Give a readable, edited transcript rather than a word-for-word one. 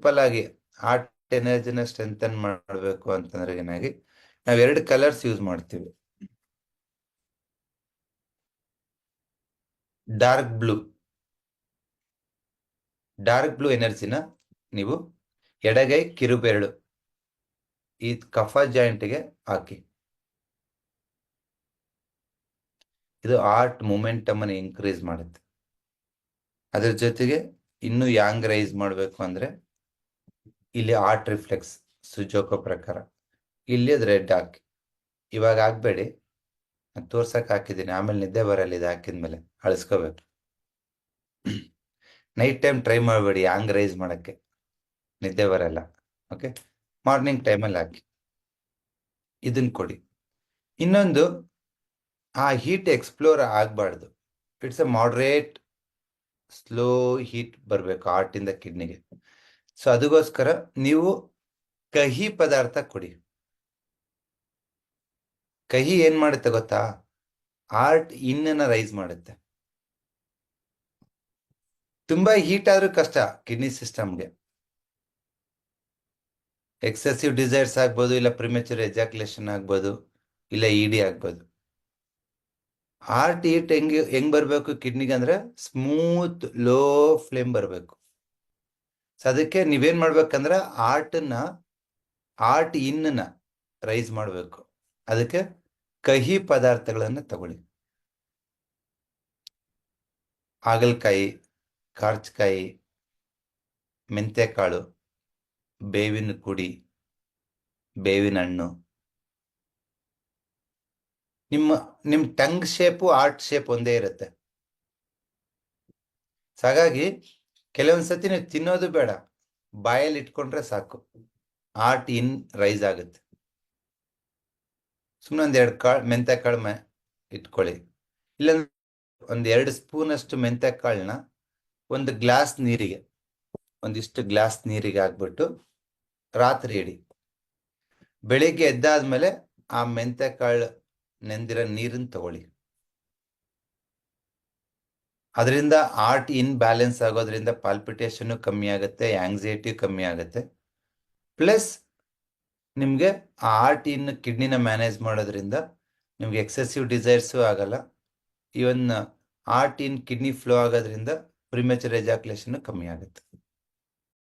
Simple ಆಗಿ heart ಎನರ್ಜಿನ strengthen ಮಾಡಬೇಕು ಅಂತಂದ್ರೆ ಏನಾಗಿ ನಾವು 2 ಕಲರ್ಸ್ ಯೂಸ್ ಮಾಡ್ತೀವಿ. ಡಾರ್ಕ್ ಬ್ಲೂ ಎನರ್ಜಿನ ನೀವು ಎಡಗೈ ಕಿರುಬೆರಳು ಈ ಕಫ ಜಾಯಿಂಟ್ಗೆ ಹಾಕಿ. ಇದು ಹಾರ್ಟ್ ಮೊಮೆಂಟಮ್ ಅನ್ನು ಇನ್ಕ್ರೀಸ್ ಮಾಡುತ್ತೆ. ಅದ್ರ ಜೊತೆಗೆ ಇನ್ನು ಯಾಂಗ್ ರೈಸ್ ಮಾಡಬೇಕು ಅಂದ್ರೆ ಇಲ್ಲಿ ಹಾರ್ಟ್ ರಿಫ್ಲೆಕ್ಸ್ ಸುಜೋಕೋ ಪ್ರಕಾರ ಇಲ್ಲಿ ಅದು ರೆಡ್ ಹಾಕಿ. ಇವಾಗ ಹಾಕ್ಬೇಡಿ, ತೋರ್ಸಕ್ ಹಾಕಿದ್ದೀನಿ, ಆಮೇಲೆ ನಿದ್ದೆ ಬರಲ್ಲ. ಇದು ಹಾಕಿದ್ಮೇಲೆ ಅಳಿಸ್ಕೋಬೇಕು. ನೈಟ್ ಟೈಮ್ ಟ್ರೈ ಮಾಡಬೇಡಿ ಯಾಂಗ್ ರೈಸ್ ಮಾಡಕ್ಕೆ, ನಿದ್ದೆ ಬರಲ್ಲ. ಓಕೆ, ಮಾರ್ನಿಂಗ್ ಟೈಮಲ್ಲಿ ಹಾಕಿ. ಇದನ್ನ ಕೊಡಿ. ಇನ್ನೊಂದು, ಆ ಹೀಟ್ ಎಕ್ಸ್ಪ್ಲೋರ್ ಆಗಬಾರ್ದು. It's A moderate slow heat ಬರಬೇಕು ಹಾರ್ಟಿಂದ ಕಿಡ್ನಿಗೆ. ಸೊ ಅದಕ್ಕೋಸ್ಕರ ನೀವು ಕಹಿ ಪದಾರ್ಥ ಕೊಡಿ. ಕಹಿ ಏನ್ ಮಾಡುತ್ತೆ ಗೊತ್ತಾ? ಹಾರ್ಟ್ ಇನ್ನನ್ನ ರೈಸ್ ಮಾಡುತ್ತೆ. ತುಂಬಾ ಹೀಟ್ ಆದ್ರೂ ಕಷ್ಟ ಕಿಡ್ನಿ ಸಿಸ್ಟಮ್ಗೆ. ಎಕ್ಸೆಸಿವ್ ಡಿಸೈರ್ಸ್ ಆಗ್ಬೋದು, ಇಲ್ಲ ಪ್ರಿಮೆಚೂರ್ ಎಜಾಕ್ಯುಲೇಷನ್ ಆಗ್ಬೋದು, ಇಲ್ಲ ಇಡಿ ಆಗ್ಬೋದು. ಹಾರ್ಟ್ ಹೀಟ್ ಹೆಂಗ್ ಬರ್ಬೇಕು ಕಿಡ್ನಿಗೆ ಅಂದ್ರೆ ಸ್ಮೂತ್ ಲೋ ಫ್ಲೇಮ್ ಬರಬೇಕು. ಸೊ ಅದಕ್ಕೆ ನೀವೇನ್ ಮಾಡ್ಬೇಕಂದ್ರೆ ಹಾರ್ಟ್ ಇನ್ನನ್ನ ರೈಸ್ ಮಾಡಬೇಕು. ಅದಕ್ಕೆ ಕಹಿ ಪದಾರ್ಥಗಳನ್ನ ತಗೊಳ್ಳಿ. ಹಾಗಲಕಾಯಿ, ಕಾರ್ಚಕಾಯಿ, ಮೆಂತ್ಯಕಾಳು, ಬೇವಿನ ಪುಡಿ, ಬೇವಿನ ಹಣ್ಣು. ನಿಮ್ ಟಂಗ್ ಶೇಪು ಹಾರ್ಟ್ ಶೇಪ್ ಒಂದೇ ಇರುತ್ತೆ. ಹಾಗಾಗಿ ಕೆಲವೊಂದ್ಸತಿ ನೀವು ತಿನ್ನೋದು ಬೇಡ, ಬಾಯಲ್ಲಿ ಇಟ್ಕೊಂಡ್ರೆ ಸಾಕು, ಹಾರ್ಟ್ ಇನ್ ರೈಸ್ ಆಗುತ್ತೆ. ಸುಮ್ಮನೆ 1-2 ಕಾಳು ಮೆಂತ್ಯಕಾಳು ಇಟ್ಕೊಳ್ಳಿ. ಇಲ್ಲ 1-2 ಸ್ಪೂನ್ ಅಷ್ಟು ಮೆಂತ್ಯಕಾಳನ್ನ ಒಂದು ಗ್ಲಾಸ್ ನೀರಿಗೆ, ಒಂದಿಷ್ಟು ಗ್ಲಾಸ್ ನೀರಿಗೆ ಹಾಕ್ಬಿಟ್ಟು ರಾತ್ರಿ ಇಡಿ. ಬೆಳಿಗ್ಗೆ ಎದ್ದಾದ್ಮೇಲೆ ಆ ಮೆಂತ್ಯಕಾಳು ನೆಂದಿರೋ ನೀರನ್ನ ತಗೊಳ್ಳಿ. ಅದರಿಂದ ಹಾರ್ಟ್ ಇನ್ ಬ್ಯಾಲೆನ್ಸ್ ಆಗೋದ್ರಿಂದ ಪಾಲ್ಪಿಟೇಷನ್ ಕಮ್ಮಿ ಆಗುತ್ತೆ, ಆಂಗ್ಸೈಟಿ ಕಮ್ಮಿ ಆಗುತ್ತೆ. ಪ್ಲಸ್ ನಿಮ್ಗೆ ಆ ಹಾರ್ಟ್ ಇನ್ ಕಿಡ್ನಿನ ಮ್ಯಾನೇಜ್ ಮಾಡೋದ್ರಿಂದ ನಿಮ್ಗೆ ಎಕ್ಸೆಸಿವ್ ಡಿಸೈರ್ಸು ಆಗಲ್ಲ. ಇವನ್ ಹಾರ್ಟ್ ಇನ್ ಕಿಡ್ನಿ ಫ್ಲೋ ಆಗೋದ್ರಿಂದ ಪ್ರಿಮೆಚೂರ್ ಎಜಾಕ್ಯುಲೇಷನ್ ಕಮ್ಮಿ ಆಗುತ್ತೆ.